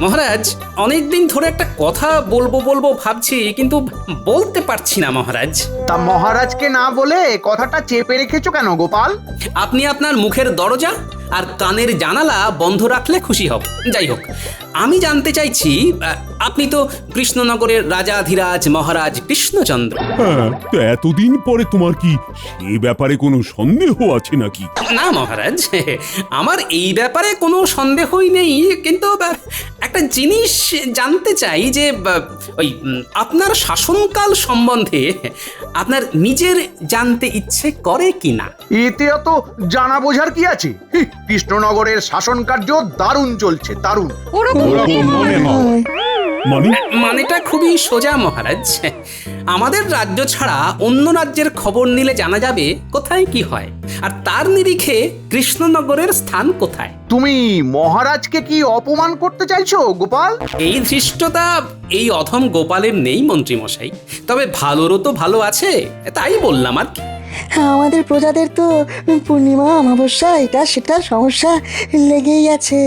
মহারাজ, অনেকদিন ধরে একটা কথা বলবো ভাবছি, কিন্তু বলতে পারছি না মহারাজ। তা মহারাজকে না বলে কথাটা চেপে রেখেছো কেন গোপাল? আপনি আপনার মুখের দরজা আর কানের জানালা বন্ধ রাখলে খুশি হব। যাই হোক, আমি জানতে চাইছি, আপনি তো কৃষ্ণনগরের রাজাধিরাজ মহারাজ কৃষ্ণচন্দ্র। হ্যাঁ, তো এতদিন পরে তোমার কি সে ব্যাপারে কোনো সন্দেহ আছে নাকি? না মহারাজ, আমার এই ব্যাপারে কোনো সন্দেহই নেই, কিন্তু একটা জিনিস জানতে চাই যে আপনার শাসনকাল সম্বন্ধে আপনার নিজের জানতে ইচ্ছে করে কিনা। এতে অত জানা বোঝার কি আছে? কৃষ্ণনগরের শাসন কার্য দারুণ চলছে, দারুণ। মানেটা খুবই সোজা মহারাজ। আমাদের রাজ্য ছাড়া অন্য রাজ্যের খবর নিলে জানা যাবে কোথায় কি হয়, আর তার নিরিখে কৃষ্ণনগরের স্থান কোথায়। তুমি মহারাজকে কি অপমান করতে চাইছো গোপাল? এই ধৃষ্টতা এই অধম গোপালের নেই মন্ত্রীমশাই, তবে ভালোরও তো ভালো আছে, তাই বললাম আর কি। আমাদের প্রজাদের তো পূর্ণিমা অমাবস্যা এটা সেটা সমস্যা লেগেই আছে।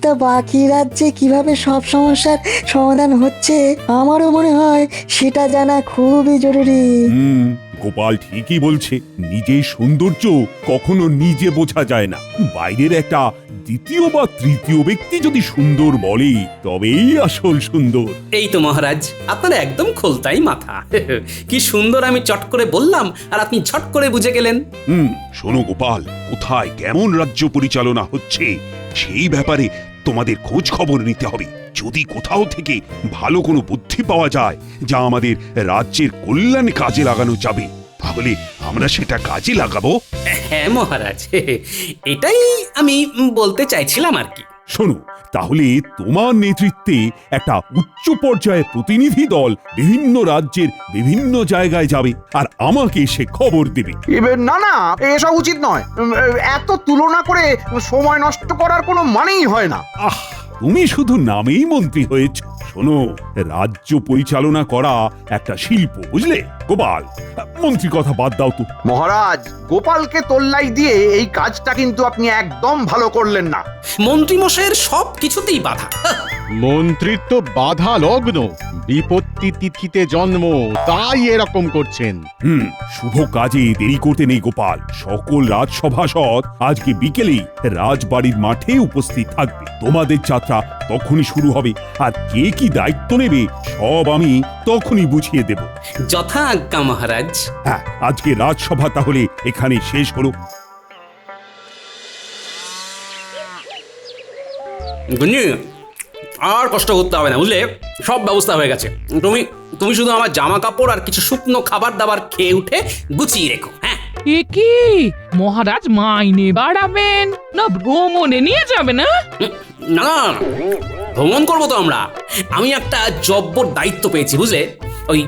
তা বাকি রাজ্যে কিভাবে সব সমস্যার সমাধান হচ্ছে আমারও মনে হয় সেটা জানা খুবই জরুরি। গোপাল ঠিকই বলছে, নিজের সৌন্দর্য কখনো নিজে বোঝা যায় না। বাইরের একটা দ্বিতীয় বা তৃতীয় ব্যক্তি যদি সুন্দর বলে তবেই আসল সুন্দর। এই তো মহারাজ, আপনার একদম খোলতাই মাথা। কি সুন্দর আমি চট করে বললাম আর আপনি ঝট করে বুঝে গেলেন। শোনো গোপাল, কোথায় কেমন রাজ্য পরিচালনা হচ্ছে সেই ব্যাপারে তোমাদের খোঁজ খবর নিতে হবে। যদি কোথাও থেকে ভালো কোনো বুদ্ধি পাওয়া যায় যা আমাদের রাজ্যের কল্যাণে কাজে লাগানো যাবে, তাহলে আমরা সেটা কাজে লাগাবো। হ্যাঁ মহারাজ, এটাই আমি বলতে চাইছিলাম আর কি। শোনো, তাহলে তোমার নেতৃত্বে একটা উচ্চ পর্যায়ের প্রতিনিধি দল বিভিন্ন রাজ্যের বিভিন্ন জায়গায় যাবে আর আমাকে সে খবর দেবে। না না, এসব উচিত নয়। এত তুলনা করে সময় নষ্ট করার কোনো মানেই হয় না। তুমি শুধু নামেই মন্ত্রী হয়েছ। শোনো, রাজ্য পরিচালনা করা একটা শিল্প, বুঝলে গোপাল? মন্ত্রী কথা বাদ দাও তো। মহারাজ, গোপালকে তোল্লাই দিয়ে এই কাজটা কিন্তু আপনি একদম ভালো করলেন না। মন্ত্রীমশাইয়ের সব কিছুতেই বাধা। মন্ত্রিত্ব বাধা লগ্ন, বিপত্তি তিথিতে জন্ম, তাই এরকম করছেন। শুভ কাজে দেরি করতে নেই গোপাল। সকল রাজসভাসদ আজকে বিকেলে রাজবাড়ির মাঠে উপস্থিত থাকবে। তোমাদের যাত্রা তখনই শুরু হবে, আর কে কি দায়িত্ব নেবে সব আমি তখনই বুঝিয়ে দেব। যথা আজ্ঞা মহারাজ। হ্যাঁ, আজকে রাজসভা তাহলে এখানে শেষ হলো। গুঞ্জি, আর কষ্ট করতে হবে না, বুঝলে? সব ব্যবস্থা হয়ে গেছে। তুমি শুধু আমার জামা কাপড় আর কিছু শুকনো খাবার দাবার খেয়ে উঠে গুছিয়ে রেখো। হ্যাঁ, এ কি মহারাজ মাইনে বাড়াবেন না ভ্রমণে নিয়ে যাবেন? না না, ভ্রমণ করবো তো আমরা। আমি একটা জব্বর দায়িত্ব পেয়েছি, বুঝলে? ওই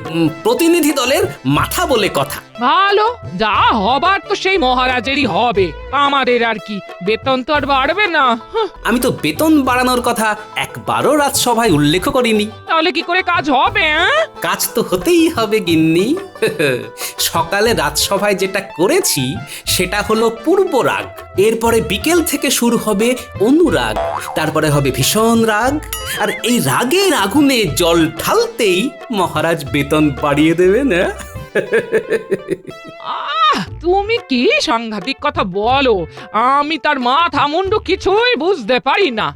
প্রতিনিধি দলের মাথা বলে কথা। ভালো, যা হবার তো সেই মহারাজেরই হবে, আমাদের আর কি। বেতন তো আর বাড়বে না। আমি তো বেতন বাড়ানোর কথা একবারও রাজসভায় উল্লেখ করিনি। তাহলে কি করে কাজ হবে? কাজ তো হতেই হবে গিন্নি। সকালে রাজসভায় যেটা করেছি সেটা হলো পূর্ব রাগ, এরপরে বিকেল থেকে শুরু হবে অনুরাগ, তারপরে হবে ভীষণ রাগ, আর এই রাগের আগুনে জল ঢালতেই মহারাজ বেতন বাড়িয়ে দেবেন। তুমি কি সাংঘাতিক কথা বলো! আমি তার মাথা মুন্ডু কিছুই বুঝতে পারি না।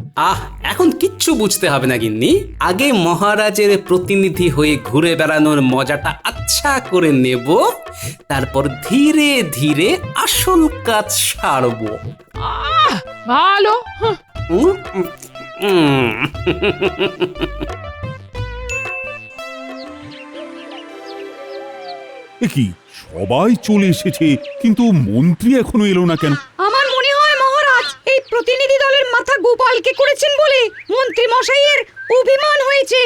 এখন কিচ্ছু বুঝতে হবে না গিন্নি। আগে মহারাজের প্রতিনিধি হয়ে ঘুরে বেড়ানোর মজাটা আচ্ছা করে নেব, তারপর ধীরে ধীরে আসল কাজ সারবো। ভালো। কি সবাই চলে এসেছে, কিন্তু মন্ত্রী এখনো এলো না কেন? আমার মনে হয় মহারাজ এই প্রতিনিধি দলের মাথা গোপালকে করেছেন বলে মন্ত্রী মশাইয়ের অভিমান হয়েছে।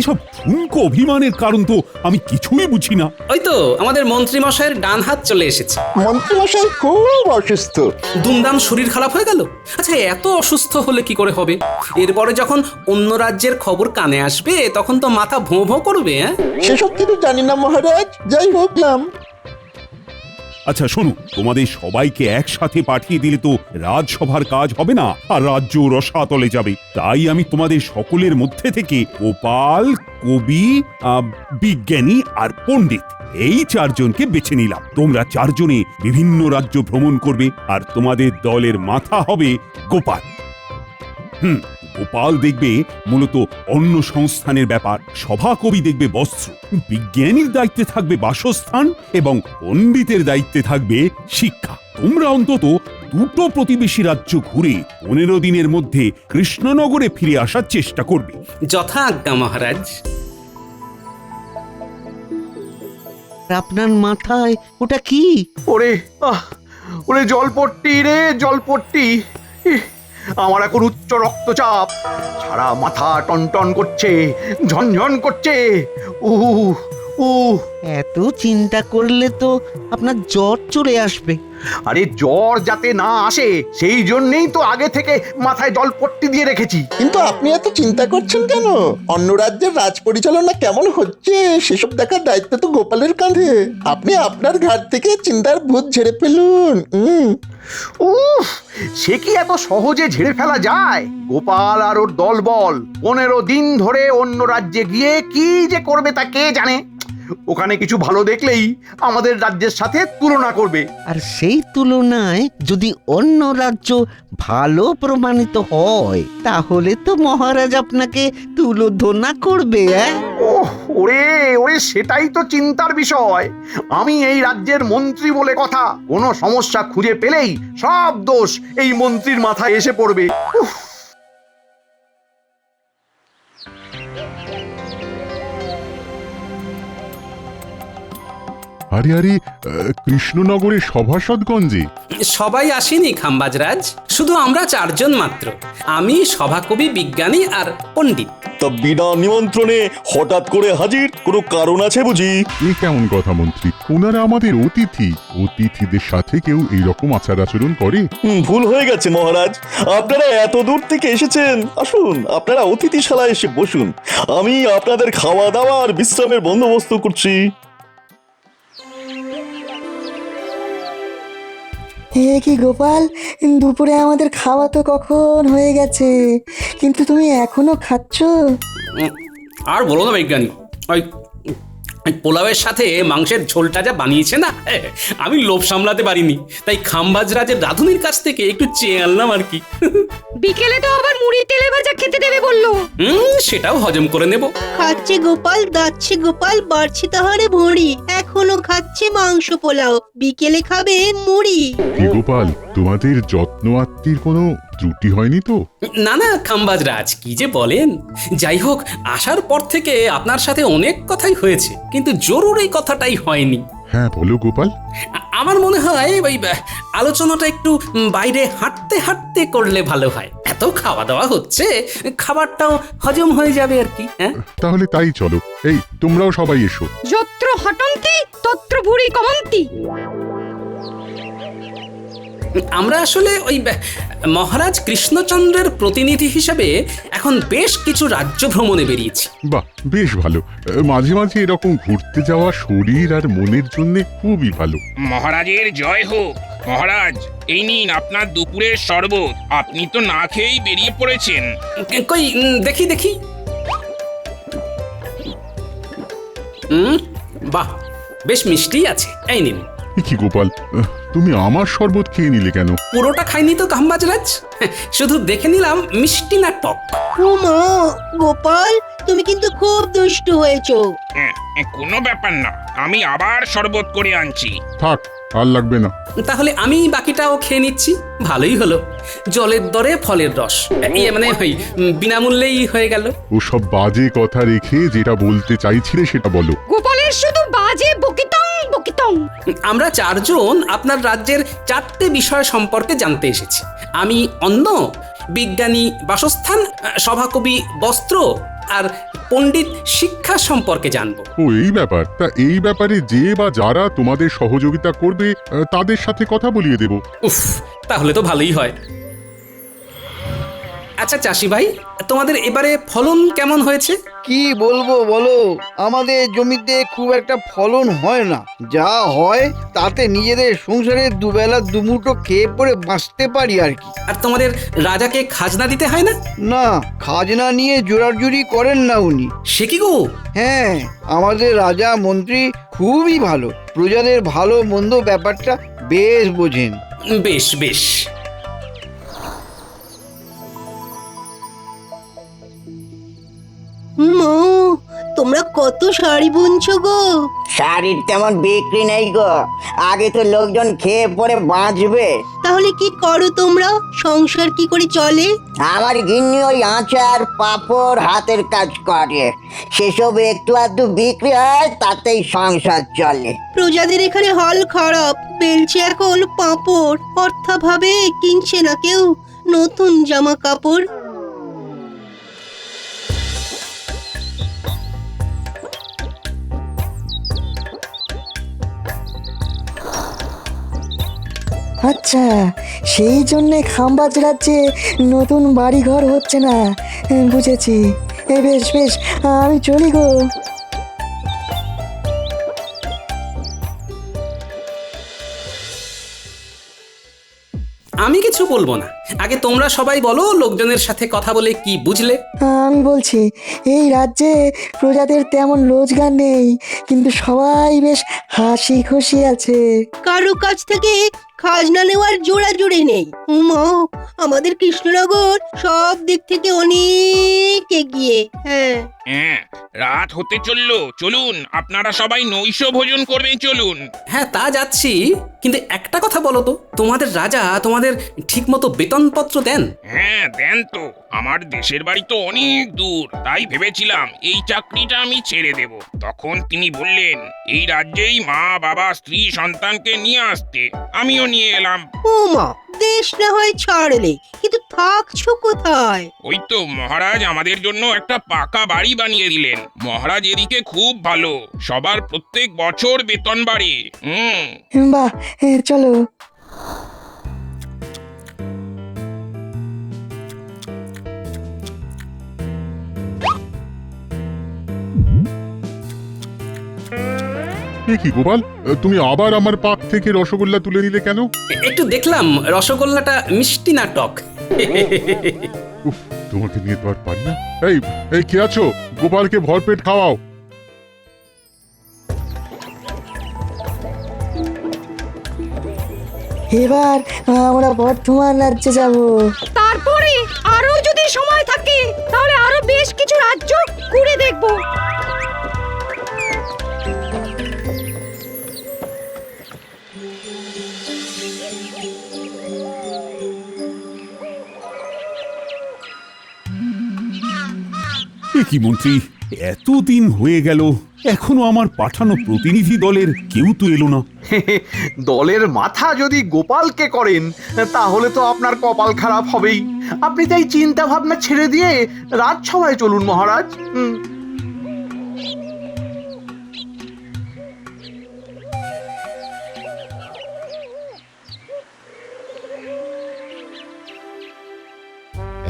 এসব ঠুনকো অভিমানের কারণ তো আমি কিছুই বুঝি না। ওই তো আমাদের মন্ত্রী মশাইয়ের ডান হাত চলে এসেছে। মন্ত্রীমশাই খুব অসুস্থ। দুমদাম শরীর খারাপ হয়ে গেল। আচ্ছা, এত অসুস্থ হলে কি করে হবে? এরপরে যখন অন্য রাজ্যের খবর কানে আসবে তখন তো মাথা ভোঁ ভোঁ করবে। সেসব কিছু জানি না মহারাজ, যাই হোক নাম। আচ্ছা শোনো, তোমাদের সবাইকে একসাথে পাঠিয়ে দিলে তো রাজসভার কাজ হবে না, আর রাজ্য রসাতলে যাবে। তাই আমি তোমাদের সকলের মধ্যে থেকে গোপাল, কবি, বিজ্ঞানী আর পণ্ডিত এই চারজনকে বেছে নিলাম। তোমরা চারজনে বিভিন্ন রাজ্য ভ্রমণ করবে, আর তোমাদের দলের মাথা হবে গোপাল। গোপাল দেখবে মূলত অন্য সংস্থানের ব্যাপার, সভাকবি দেখবে বস্ত্র, বিজ্ঞানীর দায়িত্বে থাকবে বাসস্থান এবং পণ্ডিতের দায়িত্বে থাকবে শিক্ষা। তোমরা অন্তত দুটো প্রতিবেশী রাজ্য ঘুরে 15 দিনের মধ্যে কৃষ্ণনগরে ফিরে আসার চেষ্টা করবে। যথা আজ্ঞা মহারাজ। আপনার মাথায় ওটা কি? ওরে ওরে জলপট্টি রে জলপট্টি, ইহ, আমার এখন উচ্চ রক্তচাপ, সারা মাথা টনটন করছে, ঝনঝন করছে। এত চিন্তা করলে তো আপনার জ্বর চলে আসবে। আরে জ্বর যাতে না আসে সেই জন্যই তো আগে থেকে মাথায় জলপট্টি দিয়ে রেখেছি। কিন্তু আপনি এত চিন্তা করছেন কেন? অন্য রাজ্যের রাজ পরিচালনা কেমন হচ্ছে সেসব দেখার দায়িত্ব তো গোপালের কাঁধে। আপনি আপনার ঘাট থেকে চিন্তার ভূত ঝেড়ে ফেলুন। উফ, সে কি এত সহজে ঝেড়ে ফেলা যায়? গোপাল আর ওর দলবল 15 দিন ধরে অন্য রাজ্যে গিয়ে কি যে করবে তা কে জানে। ওখানে কিছু ভালো দেখলেই আমাদের রাজ্যের সাথে তুলনা করবে। আর সেই তুলনায় যদি অন্য রাজ্য ভালো প্রমাণিত হয় তাহলে তো মহারাজ আপনাকে তুলোধনা করবে। ওরে ওরে, সেটাই তো চিন্তার বিষয়। আমি এই রাজ্যের মন্ত্রী বলে কথা, কোনো সমস্যা খুঁজে পেলেই সব দোষ এই মন্ত্রীর মাথায় এসে পড়বে। আরে আরে, কৃষ্ণনগরের সভাসদগঞ্জে সবাই আসেনি খাম্বাজরাজ, শুধু আমরা চারজন মাত্র, আমি, সভাকবি, বিজ্ঞানী আর পণ্ডিত। তা বিনা নিমন্ত্রণে হঠাৎ করে হাজির, কোনো কারণ আছে বুঝি? এ কেমন কথা মন্ত্রী? ওনারা আমাদের অতিথি, অতিথিদের সাথে কেউ এইরকম আচার আচরণ করে? ভুল হয়ে গেছে মহারাজ, আপনারা এত দূর থেকে এসেছেন, আসুন আপনারা অতিথিশালায় এসে বসুন, আমি আপনাদের খাওয়া দাওয়া আর বিশ্রামের বন্দোবস্ত করছি। হে কি গোপাল, দুপুরে আমাদের খাওয়া তো কখন হয়ে গেছে, কিন্তু তুমি এখনো খাচ্ছ? আর বলো না বিজ্ঞানী, ওই পোলাওয়ের সাথে মাংসের ঝোলটা যা বানিয়েছে না, আমি লোভ সামলাতে পারিনি, তাই খাম্বাজরাজের রাধুনির কাছ থেকে একটু চেয়ে আনলাম আর কি। বিকেলে তো আবার মুড়ি তেলে ভাজা খেতে দেবে বললো। সেটাও হজম করে নেব। খাচ্ছে গোপাল, দাচ্ছে গোপাল, বাড়ছে তাহারে ভুঁড়ি, এখনো খাচ্ছে মাংস পোলাও, বিকেলে খাবে মুড়ি। কি গোপাল, তোমাদের যত্ন আত্মীর কোনো ত্রুটি হয়নি তো? না না খাম্বাজরাজ, কি যে বলেন। যাই হোক, আসার পর থেকে আপনার সাথে অনেক কথাই হয়েছে, কিন্তু জরুরি কথাটাই হয়নি। হ্যাঁ বলো গোপাল। আমার মনে হয় ওই আলোচনাটা একটু বাইরে হাঁটতে হাঁটতে করলে ভালো হয়। এত খাওয়া দাওয়া হচ্ছে, খাবারটাও হজম হয়ে যাবে আর কি। তাহলে তাই চলো, এই তোমরাও সবাই এসো। যত্র হটন্তি তত্র ভুঁড়ি কমন্তি। আমরা আসলে ওই মহারাজ কৃষ্ণচন্দ্রের প্রতিনিধি হিসেবে এখন বেশ কিছু রাজ্য ভ্রমণে বেরিয়েছি। বাহ, বেশ ভালো। মাঝে মাঝে এরকম ঘুরতে যাওয়া শরীর আর মনের জন্য খুবই ভালো। মহারাজের জয় হোক। মহারাজ, এই নিন আপনার দুপুরের শরবত, আপনি তো না খেয়েই বেরিয়ে পড়েছেন। কই দেখি দেখি। বাহ, বেশ মিষ্টি আছে, এই নিন। কি গোপাল, তুমি আমার শরবত খেয়ে নিলে কেন? পুরোটা খাইনি তো খাম্বাজরাজ, শুধু দেখে নিলাম মিষ্টি না টক। মা গোপাল, তুমি কিন্তু খুব দুষ্টু হয়েছো। কোনো ব্যাপার না, আমি আবার শরবত করে আনছি। থাক, আর লাগবে না। তাহলে আমি বাকিটাও খেয়ে নিচ্ছি, ভালোই হলো। জলের দরে ফলের রস, মানে ওই বিনামূল্যেই হয়ে গেল। ওসব বাজে কথা রেখে যেটা বলতে চাইছিলে সেটা বলো। গোপালের শুধু বাজে বকিতং বকিতং। আমরা চারজন আপনার রাজ্যের 4টে বিষয় সম্পর্কে জানতে এসেছি। আমি অন্ন, বিজ্ঞানী বাসস্থান, সভাকবি বস্ত্র আর পণ্ডিত শিক্ষা সম্পর্কে জানবো। ও এই ব্যাপার, তা এই ব্যাপারে যে বা যারা তোমাদের সহযোগিতা করবে তাদের সাথে কথা বলিয়ে দেব। উফ, তাহলে তো ভালোই হয়। আচ্ছা চাষি ভাই, তোমাদের এবারে ফলন কেমন হয়েছে? কি বলবো বলো, আমাদের জমিতে খুব একটা ফলন হয় না, যা হয় তাতে নিজেদের সংসারে দুবেলা দুমুঠো খেয়ে পরে বাঁচতে পারি আর কি। আর তোমাদের রাজাকে খাজনা দিতে হয় না? না, খাজনা নিয়ে জোরাজুরি করেন না উনি। সে কি গো? হ্যাঁ, আমাদের রাজা মন্ত্রী খুবই ভালো, প্রজাদের ভালো মন্দ ব্যাপারটা বেশ বোঝেন। বেশ বেশ। মা, তোমরা কত শাড়ি বুনছো গো? শাড়ির তেমন বিক্রি নেই গো, আগে তো লোকজন খেয়ে পরে বাঁচবে। তাহলে কি করো তোমরা? সংসার কি করে চলে? আমার গিন্নি ওই আচার পাঁপড় হাতের কাজ করে, সেসব একটু আধটু বিক্রি হয়, তাতেই সংসার চলে। প্রজাদের এখানে হাল খারাপ, বেলছে এখন পাঁপড়, অর্থাভাবে কিনছে না কেউ নতুন জামা কাপড়। আচ্ছা, সেই জন্যে খাম্বাজ রাজ্যে নতুন বাড়িঘর হচ্ছে না। বুঝেছি। বেশ বেশ, আমি চলি গো। আমি কিছু বলবো না, আগে তোমরা সবাই বলো লোকজনের সাথে কথা বলে কি বুঝলে। আমি বলছি, এই রাজ্যে প্রজাদের তেমন রোজগার নেই, কিন্তু সবাই বেশ হাসি খুশি আছে। কারো কাছ থেকে খাজনা নেওয়ার জোড়াজুড়ি নেই। উমা, আমাদের কৃষ্ণনগর সব দিক থেকে অনেক এগিয়ে। হ্যাঁ হ্যাঁ, রাত হতে চললো, চলুন আপনারা সবাই নৈশ ভোজন করবেন, চলুন। হ্যাঁ, তা যাচ্ছি, কিন্তু একটা কথা বলো তো, তোমাদের রাজা তোমাদের ঠিকমতো বেতনপত্র দেন? হ্যাঁ দেন তো, আমার দেশের বাড়ি তো অনেক দূর, তাই ভেবেছিলাম এই চাকরিটা আমি ছেড়ে দেব। তখন তিনি বললেন এই রাজ্যেই মা বাবা স্ত্রী সন্তানকে নিয়ে আসতে, আমিও নিয়ে এলাম। উমা, দেশ না হয় ছাড়লে, কিন্তু থাকছো কোথায়? ওই তো মহারাজ আমাদের জন্য একটা পাকা বাড়ি বানিয়ে দিলেন। মহারাজ এদিকে খুব ভালো, সবার প্রত্যেক বছর বেতন বাড়ে। বাহ, চলো। কি গোপাল, তুমি আবার আমার পাক থেকে রসগোল্লা তুলে নিলে কেন? একটু দেখলাম রসগোল্লাটা মিষ্টি না টক। উফ, তোমাকে নিয়ে তো আর পারি না। এই এই কে আছো? গোপালকে ভরপেট খাওয়াও। এবার আমরা বর্ধমান রাজ্যে যাব। তারপরে আরো যদি সময় থাকে তাহলে আরো বেশ কিছু রাজ্য ঘুরে দেখব। কি মন্ত্রী, এতদিন হয়ে গেল, এখনো আমার পাঠানো প্রতিনিধি দলের কেউ তো এলো না। দলের মাথা যদি গোপালকে করেন, তাহলে তো আপনার কপাল খারাপ হবেই। আপনি তাই চিন্তা ভাবনা ছেড়ে দিয়ে রাজসভায় চলুন মহারাজ।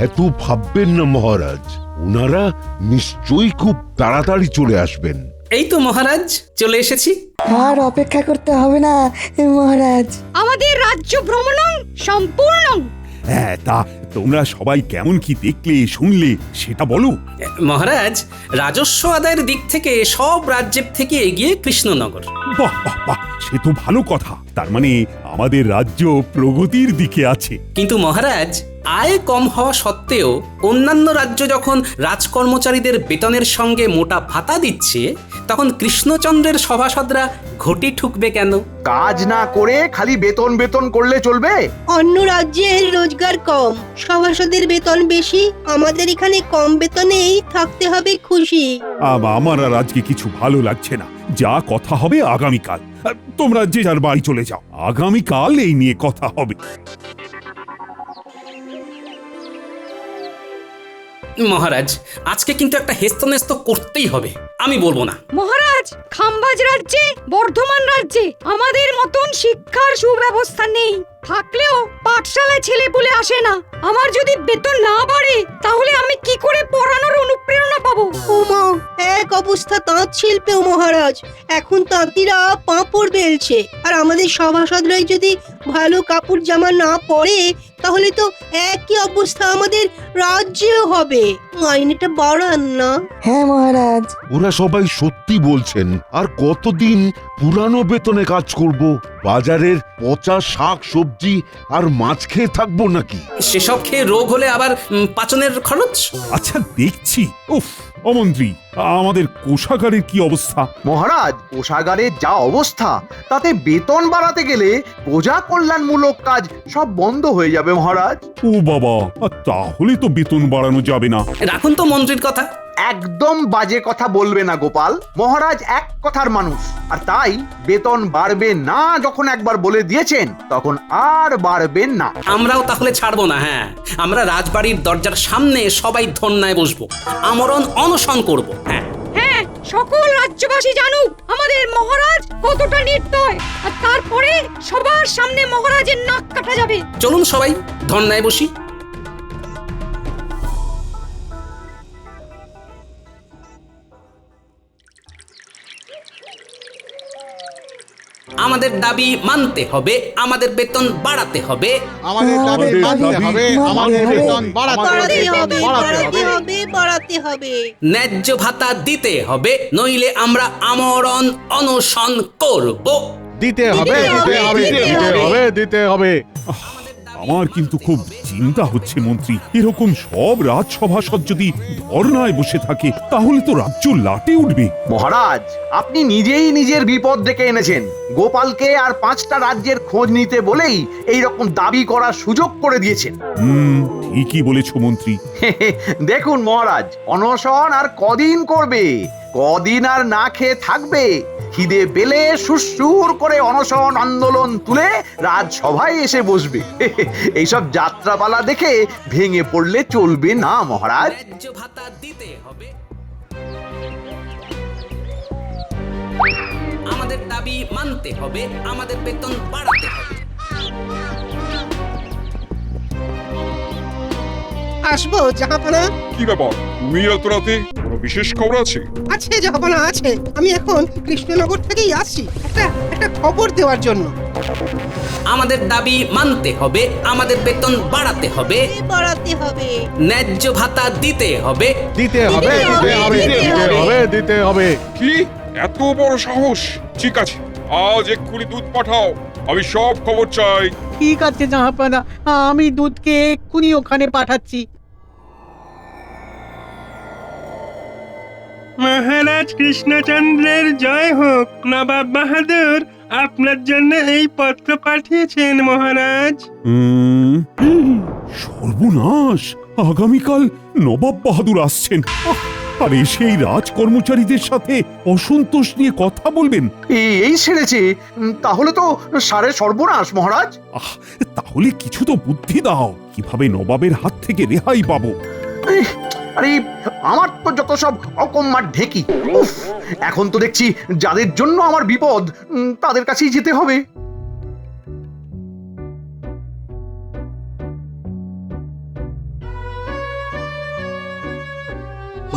এত ভাববেন না মহারাজ, ওনারা নিশ্চয়ই খুব তাড়াতাড়ি চলে আসবেন। এই তো মহারাজ চলে এসেছি। আর অপেক্ষা করতে হবে না মহারাজ। আমাদের রাজ্য ভ্রমণ সম্পূর্ণ। হ্যাঁ, তা তোমরা সবাই কেমন কি দেখলে শুনলে সেটা বলো। মহারাজ, রাজস্ব আদায়ের দিক থেকে সব রাজ্যের থেকে এগিয়ে কৃষ্ণনগর। বাহ বাহ বাহ, সে তো ভালো কথা। তার মানে আমাদের রাজ্য প্রগতির দিকে আছে। কিন্তু মহারাজ, আয় কম হওয়া সত্ত্বেও অন্যান্য রাজ্য যখন রাজকর্মচারীদের বেতনের সঙ্গে মোটা ভাতা দিচ্ছে, তখন কৃষ্ণচন্দ্রের সভাসদরা ঘটি ঠুকবে কেন? কাজ না করে খালি বেতন বেতন করলে চলবে? অন্য রাজ্যের রোজগার কম, সভাসদের বেতন বেশি, আমাদের এখানে কম বেতনেই থাকতে হবে খুশি। আমার আর আজকে কিছু ভালো লাগছে না। যা কথা হবে আগামীকাল। তোমরা যে যার বাড়ি চলে যাও, আগামীকাল এই নিয়ে কথা হবে। মহারাজ, আজকে কিন্তু একটা হেস্তনেস্ত করতেই হবে, আমি বলবো না। মহারাজ, খাম্বাজ রাজ্যে বর্ধমান রাজ্যে আমাদের মতন শিক্ষার সুব্যবস্থা নেই, থাকলেও পাঠশালায় ছেলে বলে আসে না। আমার যদি বেতন না বাড়ে তাহলে আমি কি করে পড়ানোর অনুপ্রেরণা পাবো? ওমা, অবস্থা তাঁত শিল্পেও মহারাজ। এখন তাঁতিরা পাঁপড় বেলছে, আর আমাদের সভাসদরাই যদি ভালো কাপড় জামা না পরে তাহলে তো একই অবস্থা আমাদের রাজ্যেও হবে। মাইনেটা বাড়ান না। হ্যাঁ মহারাজ। ওরা সবাই সত্যি বলছেন। আর কতদিন পুরানো বেতনে কাজ করব? বাজারের পচা শাক সবজি আর মাছ খেয়ে থাকবো নাকি? সেসব খেয়ে রোগ হলে আবার পাচনের খরচ। আচ্ছা দেখছি। উফ অমন্ত্রী, আমাদের কোষাগারের কি অবস্থা? মহারাজ, কোষাগারের যা অবস্থা তাতে বেতন বাড়াতে গেলে প্রজা কল্যাণমূলক কাজ সব বন্ধ হয়ে যাবে মহারাজ। ও বাবা, তাহলে তো বেতন বাড়ানো যাবে না। রাখুন তো মন্ত্রীর কথা। একদম বাজে কথা বলবে না গোপাল। মহারাজ এক কথার মানুষ, আর তাই বেতন বাড়বে না যখন একবার বলে দিয়েছেন তখন আর বাড়বে না। আমরাও তাহলে ছাড়বো না। হ্যাঁ, আমরা রাজবাড়ির দরজার সামনে সবাই ধন্যায় বসবো, আমরণ অনশন করব। হ্যাঁ হ্যাঁ, সকল রাজ্যবাসী জানুক আমাদের মহারাজ কতটা নির্দয়, আর তারপরে সবার সামনে মহারাজের নাক কাটা যাবে। চলুন সবাই ধন্যায় বসি। আমাদের দাবি মানতে হবে, আমাদের বেতন বাড়াতে হবে। আমাদের দাবি মানতে হবে, আমাদের বেতন বাড়াতে হবে। ন্যায্য ভাতা দিতে হবে, নইলে আমরা আমরণ অনশন করব। দিতে হবে, দিতে হবে, দিতে হবে, দিতে হবে। আমার কিন্তু খুব চিন্তা হচ্ছে মন্ত্রী। এরকম সব রাজসভাসদ যদি ধর্নায় বসে থাকে তাহলে তো রাজ্য লাটে উঠবে। মহারাজ, আপনি নিজেই নিজের বিপদ ডেকে এনেছেন। গোপালকে আর 5টা রাজ্যের খোঁজ নিতে বলেই এই রকম দাবি করার সুযোগ করে দিয়েছেন। ঠিকই বলেছো মন্ত্রী। দেখুন মহারাজ, অনশন আর কদিন করবে? কদিন আর না খেয়ে থাকবে? খিদে পেলে সুরসুর করে অনশন আন্দোলন তুলে রাজসভায় এসে বসবে। এইসব যাত্রাপালা দেখে ভেঙে পড়লে চলবে না মহারাজ। ন্যায্য ভাতা দিতে হবে, আমাদের দাবি মানতে হবে, আমাদের বেতন বাড়াতে হবে। আসবো জাহাপানা। কি ব্যাপার, তুমি এত রাতে? কোনো বিশেষ খবর আছে? আছে জাহাপানা আছে। আমি এখন কৃষ্ণনগর থেকেই আসছি একটা খবর দেওয়ার জন্য। আমাদের দাবি মানতে হবে, আমাদের বেতন বাড়াতে হবে, ন্যায্য ভাতা দিতে হবে। দিতে হবে, দিতে হবে, দিতে হবে, দিতে হবে। কি এত বড় সাহস? ঠিক আছে, আজ এক্ষুনি দুধ পাঠাও, আমি সব খবর চাই। ঠিক আছে জাহাপানা, আমি দুধকে এক্ষুনি ওখানে পাঠাচ্ছি। মহারাজ কৃষ্ণচন্দ্রের জয় হোক। নবাব বাহাদুর আপনার জন্য এই পত্র পাঠিয়েছেন মহারাজ। সর্বনাশ, আগামীকাল নবাব বাহাদুর আসছেন। আর এসে এই রাজ কর্মচারীদের সাথে অসন্তোষ নিয়ে কথা বলবেন। এই ছেড়েছে, তাহলে তো সারে সর্বনাশ মহারাজ। তাহলে কিছু তো বুদ্ধি দাও, কিভাবে নবাবের হাত থেকে রেহাই পাবো। আরে আমার তো যত সব অকম্মার ঢেকি। উফ, এখন তো দেখছি যাদের জন্য আমার বিপদ তাদের কাছেই যেতে হবে।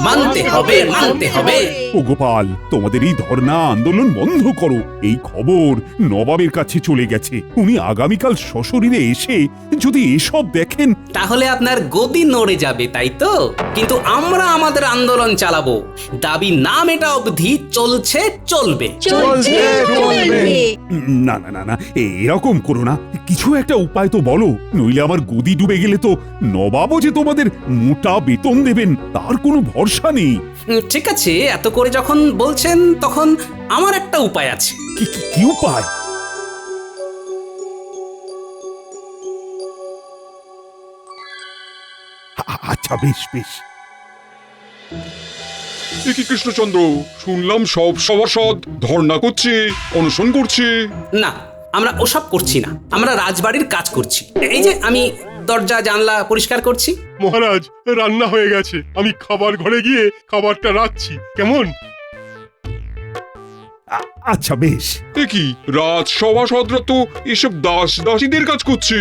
মানতে হবে, মানতে হবে। ও গোপাল, তোমাদের এই ধর্ণা আন্দোলন বন্ধ করো। এই খবর নবাবের কাছে চলে গেছে। উনি আগামীকাল সশরীরে এসে যদি এসব দেখেন তাহলে আপনার গদি নড়ে যাবে, তাই তো? কিন্তু আমরা আমাদের আন্দোলন চালাবো, দাবি না মেটা অবধি চলছে চলবে। না না না না, এরকম করো না। কিছু একটা উপায় তো বলো, নইলে আমার গদি ডুবে গেলে তো নবাবও যে তোমাদের মোটা বেতন দেবেন তার কোনো ভরসা নেই। ঠিক আছে, এত করে যখন বলছেন তখন আমার একটা উপায় আছে। কি উপায়? আচ্ছা, বেশ বেশ। কি কৃষ্ণচন্দ্র, শুনলাম সব সভাসদ ধর্ণা করছে, অনশন করছে। না, আমরা ওসব করছি না, আমরা রাজবাড়ির কাজ করছি। এই যে আমি দরজা জানলা পরিষ্কার করছি। মহারাজ, রান্না হয়ে গেছে, আমি খাবার ঘরে গিয়ে খাবারটা রাখছি, কেমন? আচ্ছা বেশ। কি রাজসভাসদরা তো এসব দাসীদের কাজ করছে।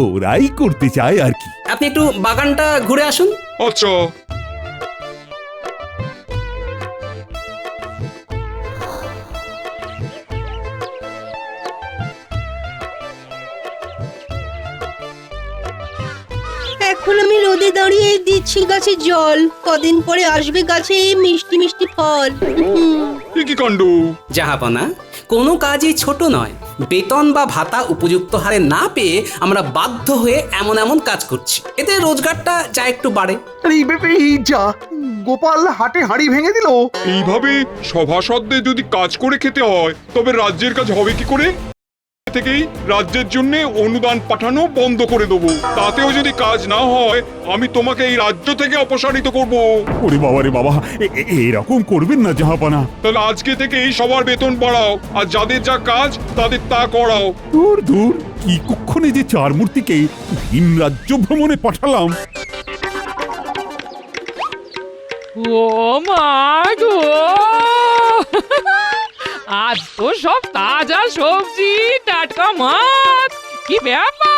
ওরাই করতে চায় আর কি। আপনি একটু বাগানটা ঘুরে আসুন। আচ্ছা। দিয়ে দিচ্ছি গাছে জল, কদিন পরে আসবে গাছে মিষ্টি মিষ্টি ফল। কি কাণ্ড! জাহাপনা, কোনো কাজই ছোট নয়। বেতন বা ভাতা উপযুক্ত হারে না পেয়ে আমরা বাধ্য হয়ে এমন এমন কাজ করছি, এতে রোজগারটা যা একটু বাড়ে। এই যা, গোপাল হাটে হাঁড়ি ভেঙে দিল। এইভাবে সভাসদদের যদি কাজ করে খেতে হয় তবে রাজ্যের কাজ হবে কি করে? থেকেই রাজ্যের জন্য অনুদান পাঠানো বন্ধ করে দেবো। তাতেও যদি কাজ না হয় আমি তোমাকে এই রাজ্য থেকে অপসারিত করব। ওরে বাবা রে বাবা, এরকম করবেন না জাহাপানা। তাহলে আজকে থেকেই সবার বেতন বাড়াও, আর যাদের যা কাজ তাদের তা করাও। দূর দূর, কি কুক্ষণে যে চার মূর্তিকে ভিন রাজ্য ভ্রমণে পাঠালাম। ও মা গো, আজ তো সব তাজা সবজি, টাটকা মাছ, কি ব্যাপার!